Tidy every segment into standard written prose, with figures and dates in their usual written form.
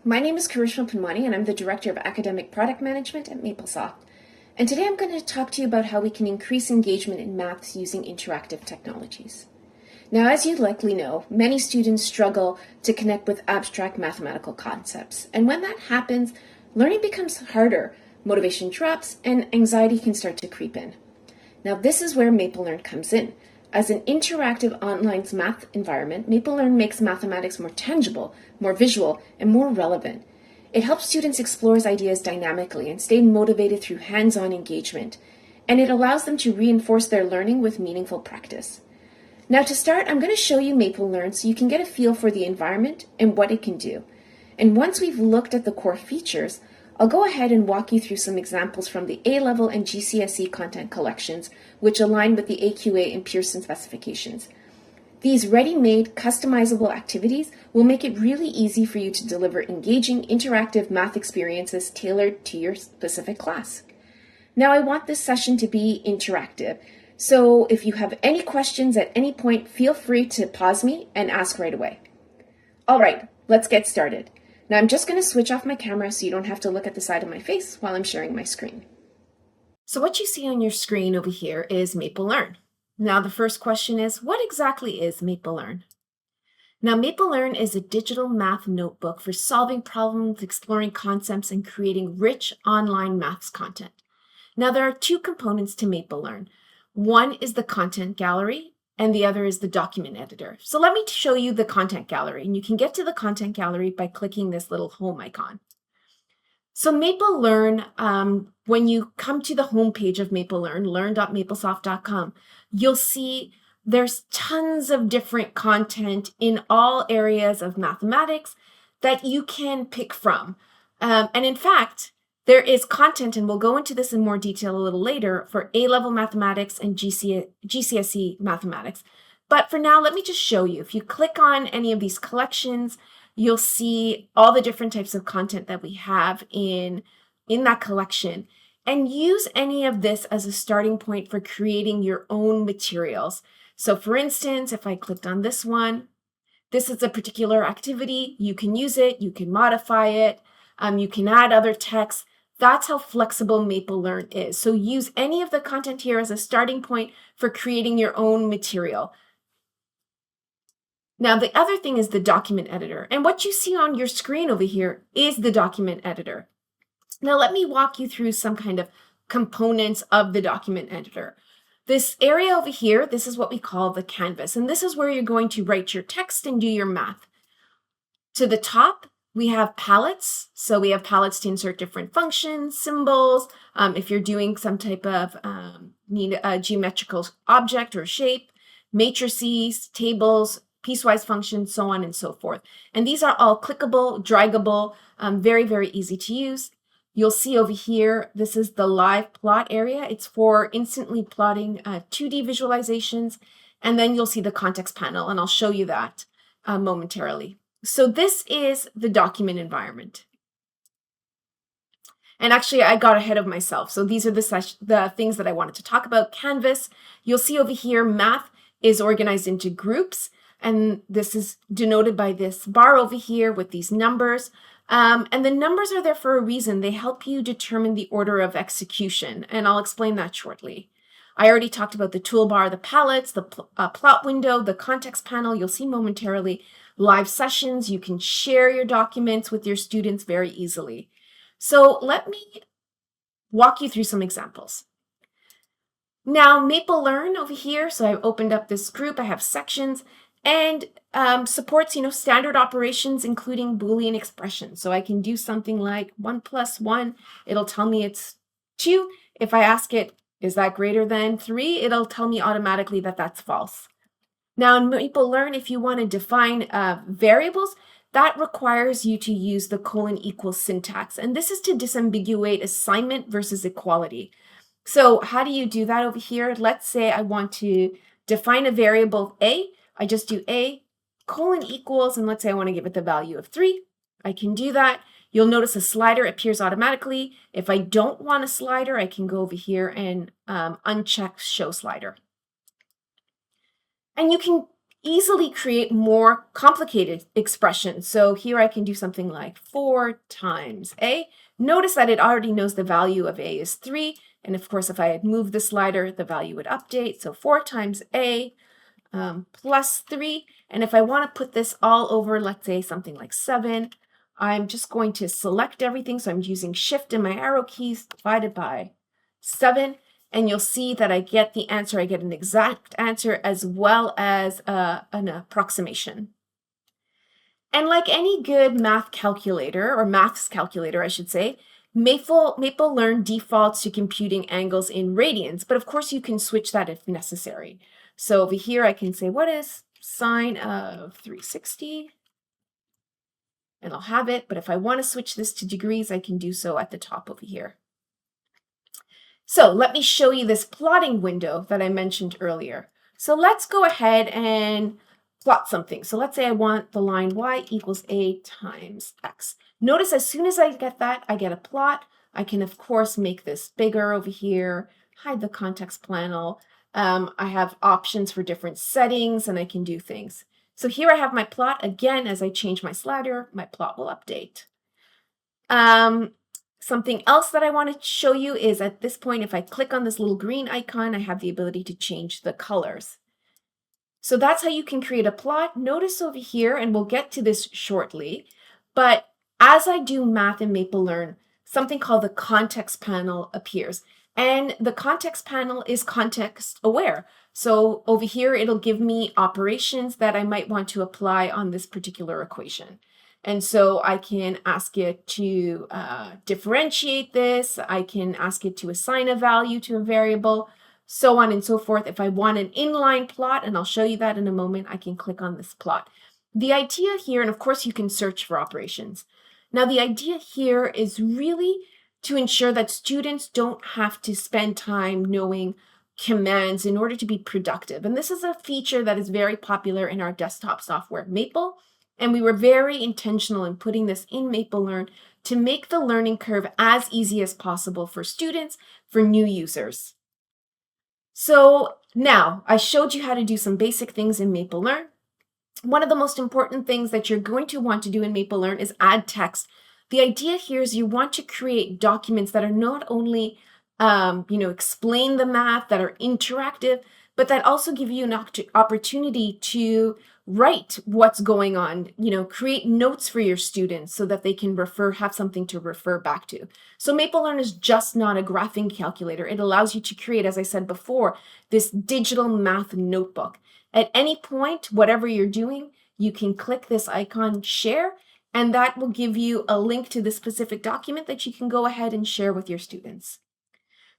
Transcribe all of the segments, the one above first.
My name is Karishma Panwani, and I'm the Director of Academic Product Management at Maplesoft. And today I'm going to talk to you about how we can increase engagement in maths using interactive technologies. Now, as you likely know, many students struggle to connect with abstract mathematical concepts. And when that happens, learning becomes harder, motivation drops, and anxiety can start to creep in. Now, this is where MapleLearn comes in. As an interactive online math environment, MapleLearn makes mathematics more tangible, more visual, and more relevant. It helps students explore ideas dynamically and stay motivated through hands-on engagement, and it allows them to reinforce their learning with meaningful practice. Now to start, I'm going to show you MapleLearn so you can get a feel for the environment and what it can do. And once we've looked at the core features, I'll go ahead and walk you through some examples from the A-Level and GCSE content collections, which align with the AQA and Pearson specifications. These ready-made, customizable activities will make it really easy for you to deliver engaging, interactive math experiences tailored to your specific class. Now, I want this session to be interactive, so if you have any questions at any point, feel free to pause me and ask right away. All right, let's get started. Now I'm just going to switch off my camera so you don't have to look at the side of my face while I'm sharing my screen. So what you see on your screen over here is MapleLearn. Now the first question is, what exactly is MapleLearn? Now MapleLearn is a digital math notebook for solving problems, exploring concepts, and creating rich online maths content. Now there are two components to MapleLearn. One is the content gallery, and the other is the document editor. So let me show you the content gallery, and you can get to the content gallery by clicking this little home icon. So MapleLearn, when you come to the home page of MapleLearn, learn.maplesoft.com, you'll see there's tons of different content in all areas of mathematics that you can pick from. And in fact, there is content, and we'll go into this in more detail a little later, for A-Level mathematics and GCSE mathematics. But for now, let me just show you. If you click on any of these collections, you'll see all the different types of content that we have in that collection. And use any of this as a starting point for creating your own materials. So for instance, if I clicked on this one, this is a particular activity. You can use it, you can modify it, you can add other text. That's how flexible MapleLearn is. So use any of the content here as a starting point for creating your own material. Now, the other thing is the document editor. And what you see on your screen over here is the document editor. Now, let me walk you through some kind of components of the document editor. This area over here, this is what we call the canvas. And this is where you're going to write your text and do your math. To the top, we have palettes. So we have palettes to insert different functions, symbols. If you're doing some type of need a geometrical object or shape, matrices, tables, piecewise functions, so on and so forth. And these are all clickable, draggable, very, very easy to use. You'll see over here, this is the live plot area. It's for instantly plotting 2D visualizations. And then you'll see the context panel, and I'll show you that momentarily. So this is the document environment. And actually, I got ahead of myself. So these are the things that I wanted to talk about. Canvas, you'll see over here, math is organized into groups. And this is denoted by this bar over here with these numbers. And the numbers are there for a reason. They help you determine the order of execution. And I'll explain that shortly. I already talked about the toolbar, the palettes, the plot window, the context panel. You'll see momentarily. Live sessions, you can share your documents with your students very easily. So let me walk you through some examples. Now, MapleLearn over here, so I've opened up this group, I have sections, and supports, standard operations, including Boolean expressions. So I can do something like 1 + 1, it'll tell me it's 2. If I ask it, is that greater than 3? It'll tell me automatically that that's false. Now in MapleLearn, if you want to define variables, that requires you to use the : syntax. And this is to disambiguate assignment versus equality. So how do you do that over here? Let's say I want to define a variable A. I just do A : and let's say I want to give it the value of 3. I can do that. You'll notice a slider appears automatically. If I don't want a slider, I can go over here and uncheck show slider. And you can easily create more complicated expressions. So here I can do something like 4 times a. Notice that it already knows the value of a is 3. And of course, if I had moved the slider, the value would update. So 4 times a plus 3. And if I want to put this all over, let's say something like 7, I'm just going to select everything. So I'm using Shift and my arrow keys, divided by 7. And you'll see that I get the answer. I get an exact answer as well as an approximation. And like any good math calculator, or maths calculator, I should say, Maple defaults to computing angles in radians, but of course you can switch that if necessary. So over here I can say, what is sine of 360? And I'll have it, but if I want to switch this to degrees, I can do so at the top over here. So let me show you this plotting window that I mentioned earlier. So let's go ahead and plot something. So let's say I want the line y equals a times x. Notice as soon as I get that, I get a plot. I can, of course, make this bigger over here, hide the context panel. I have options for different settings, and I can do things. So here I have my plot. Again, as I change my slider, my plot will update. Something else that I want to show you is at this point, if I click on this little green icon, I have the ability to change the colors. So that's how you can create a plot. Notice over here, and we'll get to this shortly, but as I do math in MapleLearn, something called the context panel appears. And the context panel is context aware. So over here, it'll give me operations that I might want to apply on this particular equation. And so I can ask it to differentiate this. I can ask it to assign a value to a variable, so on and so forth. If I want an inline plot, and I'll show you that in a moment, I can click on this plot. The idea here, and of course you can search for operations. Now the idea here is really to ensure that students don't have to spend time knowing commands in order to be productive. And this is a feature that is very popular in our desktop software, Maple. And we were very intentional in putting this in MapleLearn to make the learning curve as easy as possible for students, for new users. So now I showed you how to do some basic things in MapleLearn. One of the most important things that you're going to want to do in MapleLearn is add text. The idea here is you want to create documents that are not only explain the math, that are interactive, but that also give you an opportunity to write what's going on, create notes for your students so that they can have something to refer back to. So MapleLearn is just not a graphing calculator. It allows you to create, as I said before, this digital math notebook. At any point, whatever you're doing, you can click this icon, share, and that will give you a link to the specific document that you can go ahead and share with your students.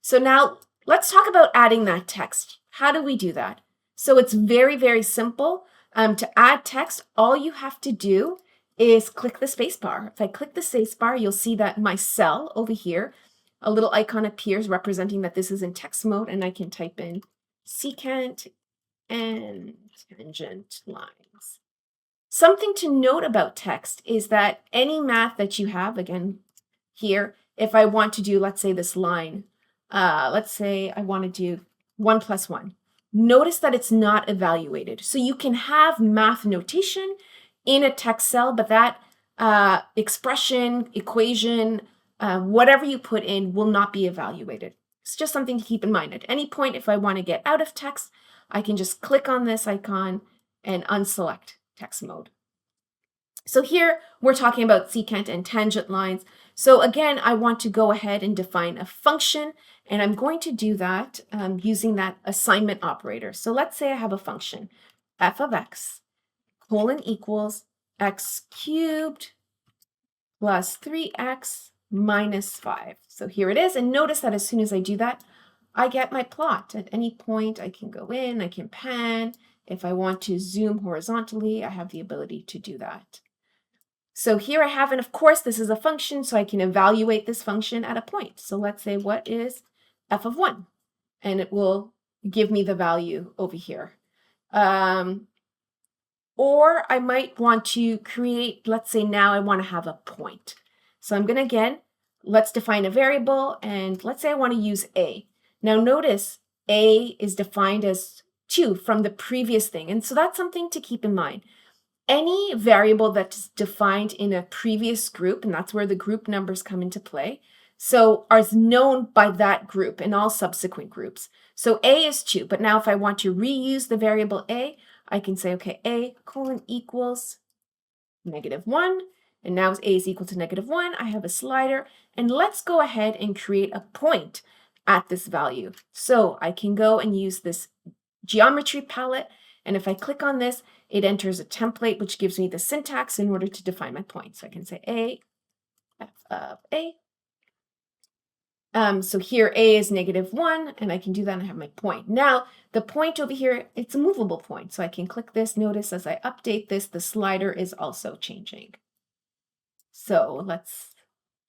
So now let's talk about adding that text. How do we do that? So it's very, very simple. To add text, all you have to do is click the space bar. If I click the space bar, you'll see that my cell over here, a little icon appears representing that this is in text mode, and I can type in secant and tangent lines. Something to note about text is that any math that you have, again, here, if I want to do, let's say this line, let's say I want to do 1 plus 1. Notice that it's not evaluated. So you can have math notation in a text cell, but that expression, equation, whatever you put in will not be evaluated. It's just something to keep in mind. At any point, if I want to get out of text, I can just click on this icon and unselect text mode. So here we're talking about secant and tangent lines. So again, I want to go ahead and define a function, and I'm going to do that using that assignment operator. So let's say I have a function, f of x colon equals x cubed plus 3x minus 5. So here it is, and notice that as soon as I do that, I get my plot. At any point, I can go in, I can pan. If I want to zoom horizontally, I have the ability to do that. So here I have, and of course, this is a function, so I can evaluate this function at a point. So let's say, what is f of 1? And it will give me the value over here. Or I might want to create, let's say now I want to have a point. So I'm going to, again, let's define a variable, and let's say I want to use a. Now notice a is defined as 2 from the previous thing. And so that's something to keep in mind. Any variable that's defined in a previous group, and that's where the group numbers come into play, so is known by that group in all subsequent groups. So A is 2, but now if I want to reuse the variable A, I can say, okay, A colon equals -1, and now as A is equal to -1, I have a slider, and let's go ahead and create a point at this value. So I can go and use this geometry palette, and if I click on this, it enters a template which gives me the syntax in order to define my point. So I can say A, f of A. So here A is -1, and I can do that and I have my point. Now, the point over here, it's a movable point. So I can click this. Notice as I update this, the slider is also changing. So let's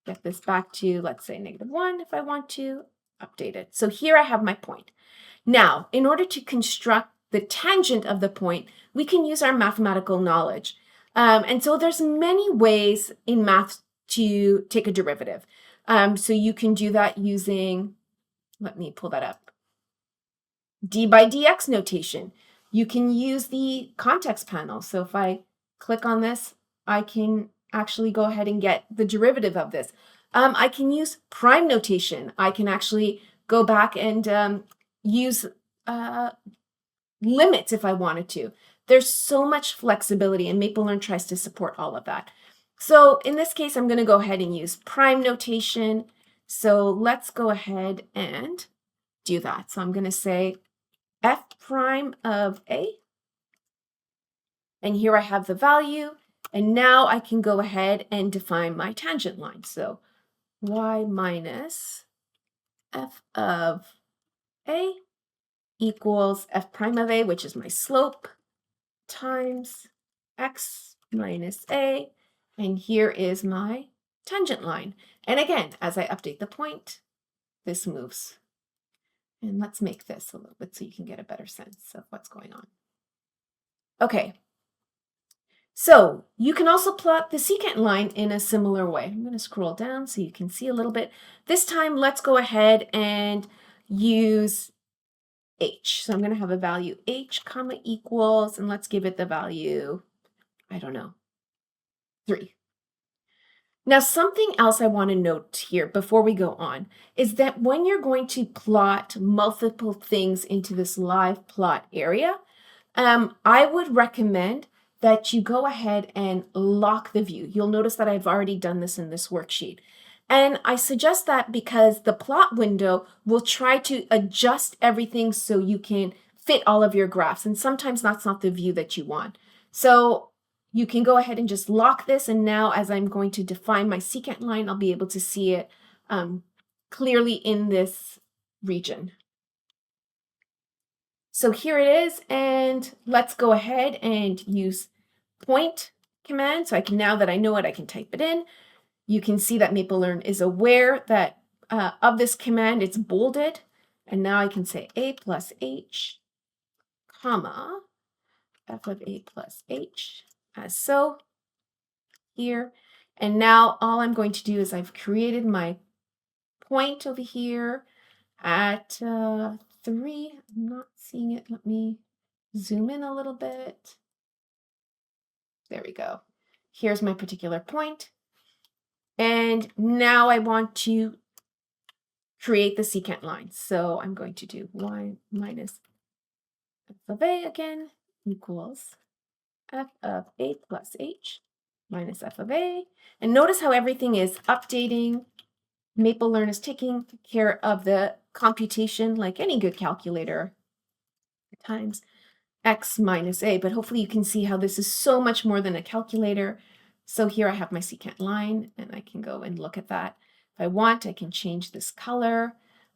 get this back to, let's say, -1 if I want to update it. So here I have my point. Now, in order to construct the tangent of the point, we can use our mathematical knowledge. And so there's many ways in math to take a derivative. So you can do that using, let me pull that up, d by dx notation. You can use the context panel. So if I click on this, I can actually go ahead and get the derivative of this. I can use prime notation. I can actually go back and use limits if I wanted to. There's so much flexibility, and MapleLearn tries to support all of that. So in this case, I'm going to go ahead and use prime notation. So let's go ahead and do that. So I'm going to say f prime of A, and here I have the value, and now I can go ahead and define my tangent line. So y minus f of A equals f prime of A, which is my slope, times x minus A, and here is my tangent line. And again, as I update the point, this moves. And let's make this a little bit so you can get a better sense of what's going on. Okay, so you can also plot the secant line in a similar way. I'm going to scroll down so you can see a little bit. This time, let's go ahead and use h. So I'm going to have a value h comma equals, and let's give it the value, I don't know, 3. Now, something else I want to note here before we go on is that when you're going to plot multiple things into this live plot area, I would recommend that you go ahead and lock the view. You'll notice that I've already done this in this worksheet. And I suggest that because the plot window will try to adjust everything so you can fit all of your graphs. And sometimes that's not the view that you want. So you can go ahead and just lock this. And now as I'm going to define my secant line, I'll be able to see it clearly in this region. So here it is, and let's go ahead and use point command. So I can, now that I know it, I can type it in. You can see that MapleLearn is aware that of this command, it's bolded. And now I can say A plus H, comma, f of A plus H, as so, here. And now all I'm going to do is I've created my point over here at 3. I'm not seeing it. Let me zoom in a little bit. There we go. Here's my particular point. And now I want to create the secant line. So I'm going to do y minus f of A again equals f of A plus H minus f of A. And notice how everything is updating. MapleLearn is taking care of the computation like any good calculator times x minus A, but hopefully you can see how this is so much more than a calculator. So here I have my secant line, and I can go and look at that. If I want, I can change this color.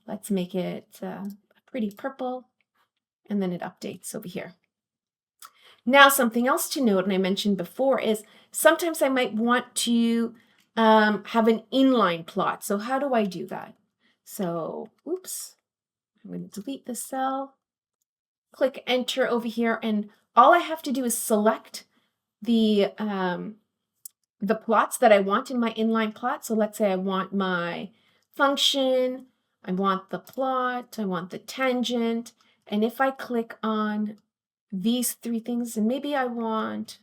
Let's make it a pretty purple, and then it updates over here. Now, something else to note, and I mentioned before, is sometimes I might want to have an inline plot. So how do I do that? So, oops, I'm going to delete this cell. Click enter over here, and all I have to do is select the plots that I want in my inline plot. So let's say I want my function, I want the plot, I want the tangent, And if I click on these three things, and maybe I want,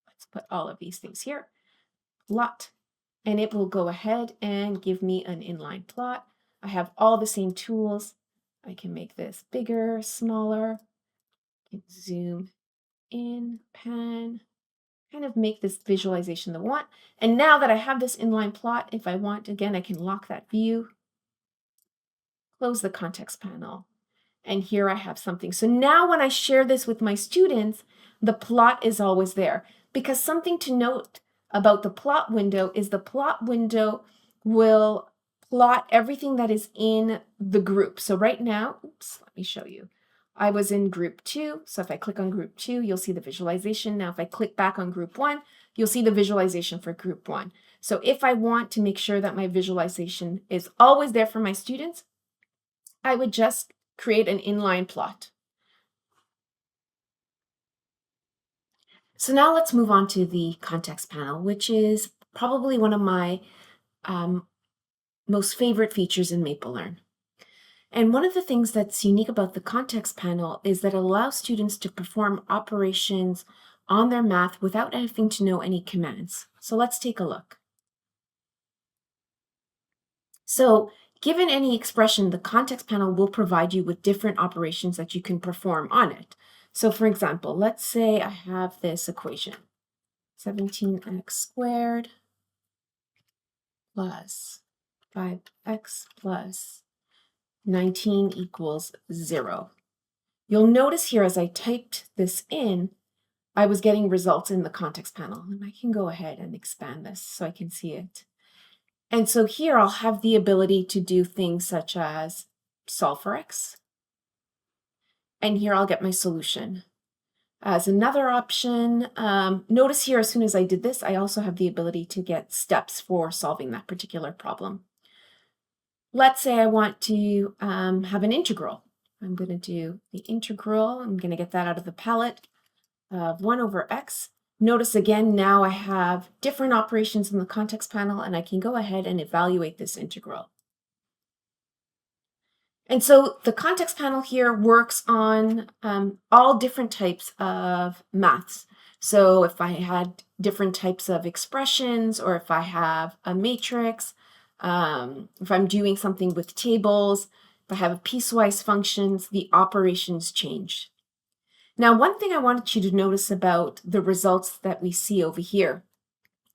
let's put all of these things here, plot, and it will go ahead and give me an inline plot. I have all the same tools. I can make this bigger, smaller, I can zoom in, pan, kind of make this visualization that I want. And now that I have this inline plot, if I want, again, I can lock that view, close the context panel, and here I have something. So now when I share this with my students, the plot is always there. Because something to note about the plot window is the plot window will plot everything that is in the group. So right now, oops, let me show you. I was in group 2, so if I click on group 2, you'll see the visualization. Now if I click back on group 1, you'll see the visualization for group 1. So if I want to make sure that my visualization is always there for my students, I would just create an inline plot. So now let's move on to the context panel, which is probably one of my most favorite features in MapleLearn. And one of the things that's unique about the context panel is that it allows students to perform operations on their math without having to know any commands. So let's take a look. So given any expression, the context panel will provide you with different operations that you can perform on it. So for example, let's say I have this equation, 17x squared plus 5x plus 19 equals 0. You'll notice here as I typed this in, I was getting results in the context panel. And I can go ahead and expand this so I can see it. And so here I'll have the ability to do things such as solve for x. And here I'll get my solution. As another option, notice here as soon as I did this, I also have the ability to get steps for solving that particular problem. Let's say I want to have an integral. I'm going to do the integral. I'm going to get that out of the palette of 1 over x. Notice again, now I have different operations in the context panel, and I can go ahead and evaluate this integral. And so the context panel here works on all different types of maths. So if I had different types of expressions, or if I have a matrix, if I'm doing something with tables, if I have a piecewise functions, the operations change. Now, one thing I wanted you to notice about the results that we see over here,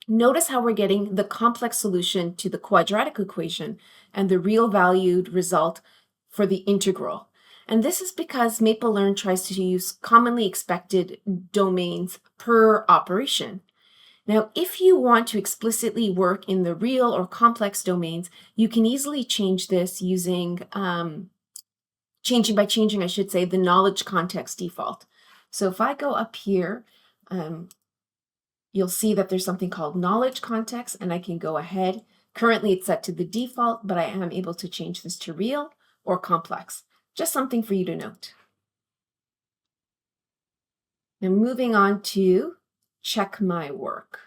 notice how we're getting the complex solution to the quadratic equation and the real valued result for the integral. And this is because MapleLearn tries to use commonly expected domains per operation. Now, if you want to explicitly work in the real or complex domains, you can easily change this using, changing the knowledge context default. So if I go up here, you'll see that there's something called knowledge context, and I can go ahead. Currently it's set to the default, but I am able to change this to real or complex. Just something for you to note. Now moving on to check my work.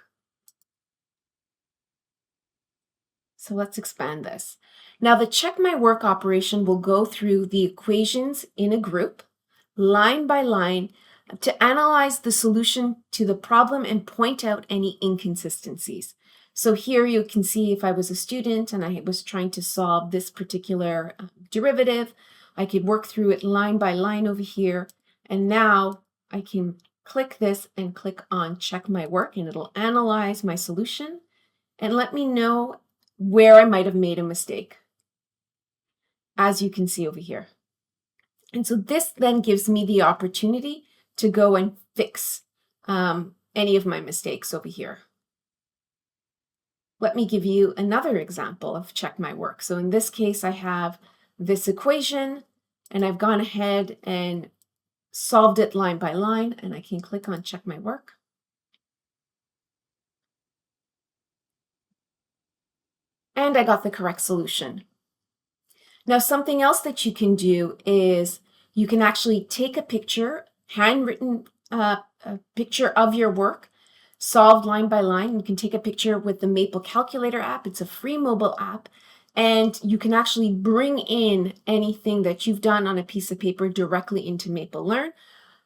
So let's expand this. Now the check my work operation will go through the equations in a group, line by line, to analyze the solution to the problem and point out any inconsistencies. So here you can see if I was a student and I was trying to solve this particular derivative, I could work through it line by line over here. And now I can click this and click on check my work, and it'll analyze my solution and let me know where I might have made a mistake, as you can see over here. And so this then gives me the opportunity to go and fix any of my mistakes over here. Let me give you another example of check my work. So in this case, I have this equation, and I've gone ahead and solved it line by line, and I can click on check my work. And I got the correct solution. Now, something else that you can do is you can actually take a picture, handwritten a picture of your work, solved line by line. You can take a picture with the Maple Calculator app. It's a free mobile app. And you can actually bring in anything that you've done on a piece of paper directly into Maple Learn.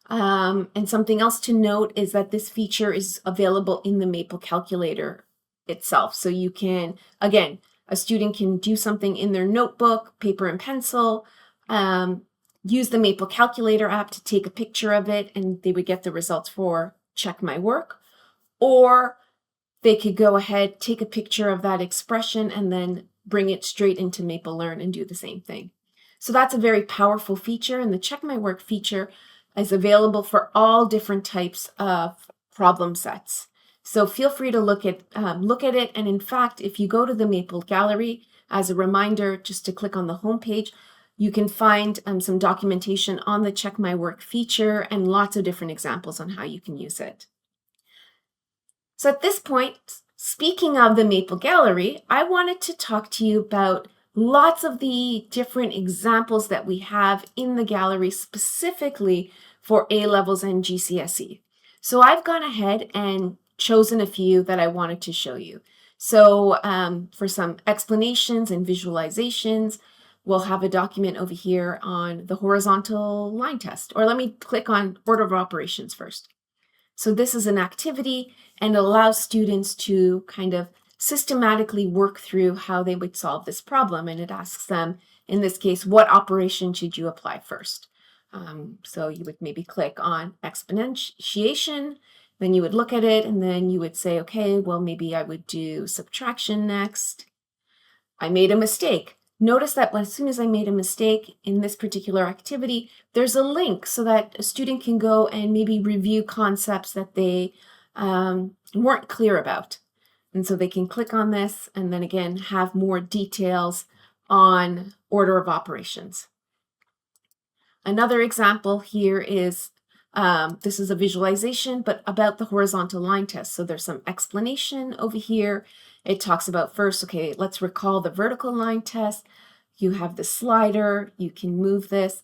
And something else to note is that this feature is available in the Maple calculator itself. So you can, again, a student can do something in their notebook, paper and pencil, use the Maple calculator app to take a picture of it, and they would get the results for check my work. Or they could go ahead, take a picture of that expression, and then bring it straight into Maple Learn and do the same thing. So that's a very powerful feature, and the Check My Work feature is available for all different types of problem sets. So feel free to look at it, and in fact, if you go to the Maple Gallery, as a reminder, just to click on the home page, you can find some documentation on the Check My Work feature and lots of different examples on how you can use it. So at this point, speaking of the Maple Gallery, I wanted to talk to you about lots of the different examples that we have in the gallery specifically for A-Levels and GCSE. So I've gone ahead and chosen a few that I wanted to show you. So for some explanations and visualizations, we'll have a document over here on the horizontal line test. Or let me click on order of operations first. So this is an activity and allows students to kind of systematically work through how they would solve this problem. And it asks them, in this case, what operation should you apply first? So you would maybe click on exponentiation, then you would look at it, and then you would say, okay, well, maybe I would do subtraction next. I made a mistake. Notice that as soon as I made a mistake in this particular activity, there's a link so that a student can go and maybe review concepts that they weren't clear about. And so they can click on this and then again have more details on order of operations. Another example here is, this is a visualization, but about the horizontal line test. So there's some explanation over here. It talks about first, okay, let's recall the vertical line test. You have the slider, you can move this.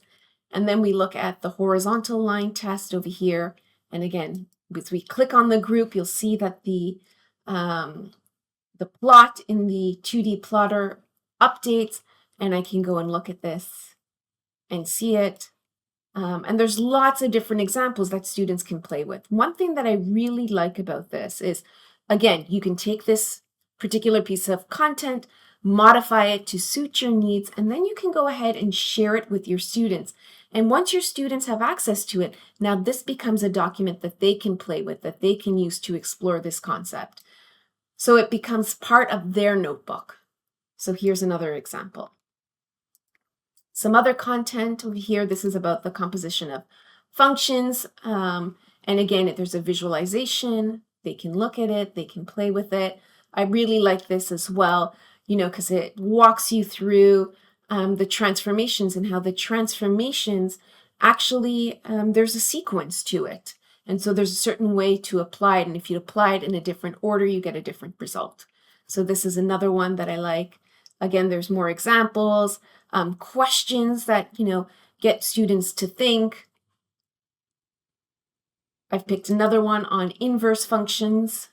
And then we look at the horizontal line test over here. And again, as we click on the group, you'll see that the plot in the 2D plotter updates, and I can go and look at this and see it. And there's lots of different examples that students can play with. One thing that I really like about this is, again, you can take this particular piece of content, modify it to suit your needs, and then you can go ahead and share it with your students. And once your students have access to it, now this becomes a document that they can play with, that they can use to explore this concept. So it becomes part of their notebook. So here's another example. Some other content over here, this is about the composition of functions. And again, there's a visualization. They can look at it, they can play with it. I really like this as well, because it walks you through the transformations and how the transformations actually, there's a sequence to it. And so there's a certain way to apply it. And if you apply it in a different order, you get a different result. So this is another one that I like. Again, there's more examples, questions that, get students to think. I've picked another one on inverse functions.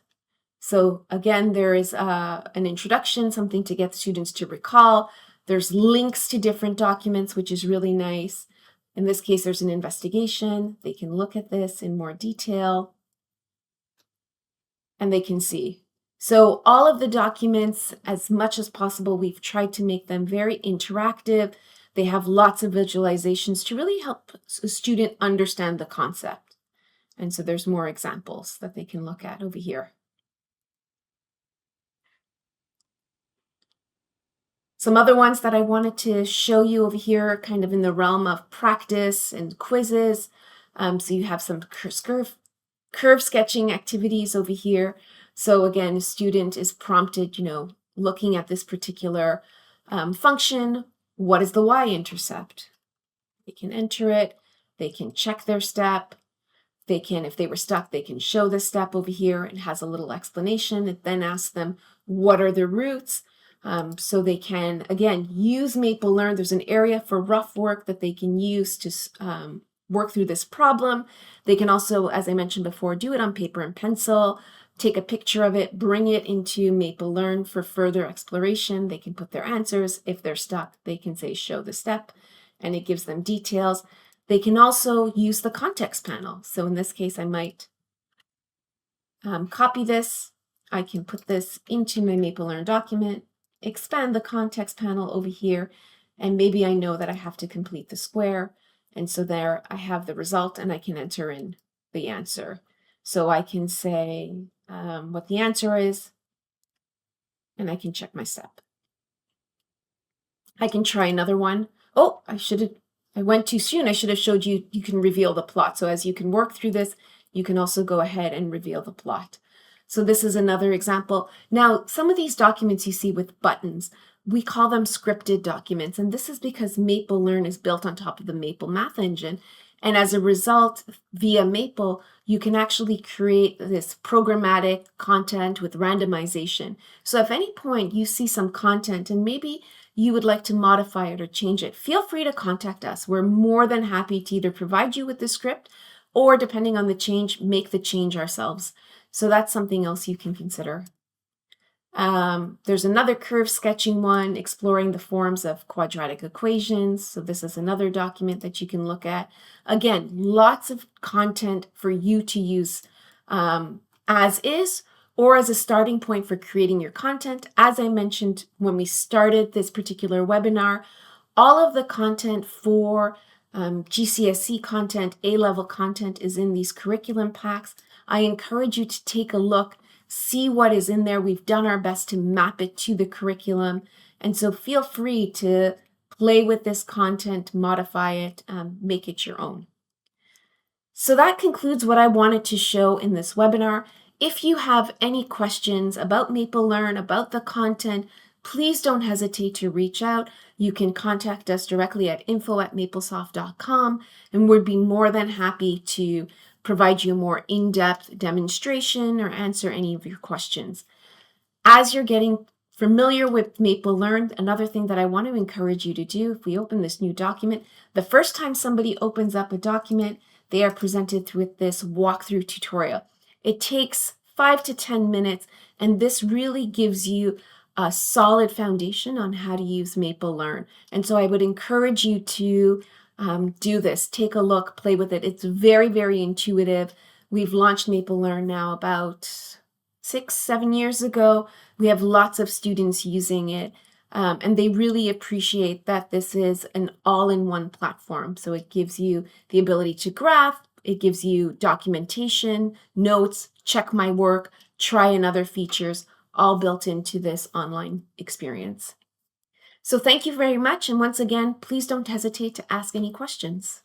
So again, there is an introduction, something to get students to recall. There's links to different documents, which is really nice. In this case, there's an investigation. They can look at this in more detail and they can see. So all of the documents, as much as possible, we've tried to make them very interactive. They have lots of visualizations to really help a student understand the concept. And so there's more examples that they can look at over here. Some other ones that I wanted to show you over here, kind of in the realm of practice and quizzes. So you have some curve sketching activities over here. So again, a student is prompted, looking at this particular function. What is the y-intercept? They can enter it. They can check their step. They can, if they were stuck, they can show the step over here. It has a little explanation. It then asks them, what are the roots? So they can, again, use Maple Learn. There's an area for rough work that they can use to work through this problem. They can also, as I mentioned before, do it on paper and pencil. take a picture of it, bring it into Maple Learn for further exploration. They can put their answers. If they're stuck, they can say show the step, and it gives them details. They can also use the context panel. So in this case, I might copy this. I can put this into my Maple Learn document, expand the context panel over here, and maybe I know that I have to complete the square. And so there I have the result, and I can enter in the answer. So I can say what the answer is, and I can check my step. I can try another one. Oh, I went too soon. I should have showed you, you can reveal the plot. So as you can work through this, you can also go ahead and reveal the plot. So this is another example. Now, some of these documents you see with buttons, we call them scripted documents. And this is because Maple Learn is built on top of the Maple Math Engine. And as a result, via Maple, you can actually create this programmatic content with randomization. So if at any point you see some content and maybe you would like to modify it or change it, feel free to contact us. We're more than happy to either provide you with the script or, depending on the change, make the change ourselves. So that's something else you can consider. There's another curve sketching one, exploring the forms of quadratic equations. So this is another document that you can look at. Again, lots of content for you to use as is, or as a starting point for creating your content. As I mentioned when we started this particular webinar, all of the content for GCSE content, A-level content is in these curriculum packs. I encourage you to take a look, see what is in there. We've done our best to map it to the curriculum. And so feel free to play with this content, modify it, make it your own. So that concludes what I wanted to show in this webinar. If you have any questions about Maple Learn, about the content, please don't hesitate to reach out. You can contact us directly at info@maplesoft.com, and we'd be more than happy to provide you a more in-depth demonstration or answer any of your questions. As you're getting familiar with Maple Learn, another thing that I want to encourage you to do, if we open this new document, the first time somebody opens up a document, they are presented with this walkthrough tutorial. It takes 5 to 10 minutes, and this really gives you a solid foundation on how to use Maple Learn. And so I would encourage you to do this. Take a look, play with it. It's very, very intuitive. We've launched Maple Learn now about 6-7 years ago. We have lots of students using it, and they really appreciate that this is an all-in-one platform. So it gives you the ability to graph, it gives you documentation, notes, check my work, try and other features, all built into this online experience. So thank you very much. And once again, please don't hesitate to ask any questions.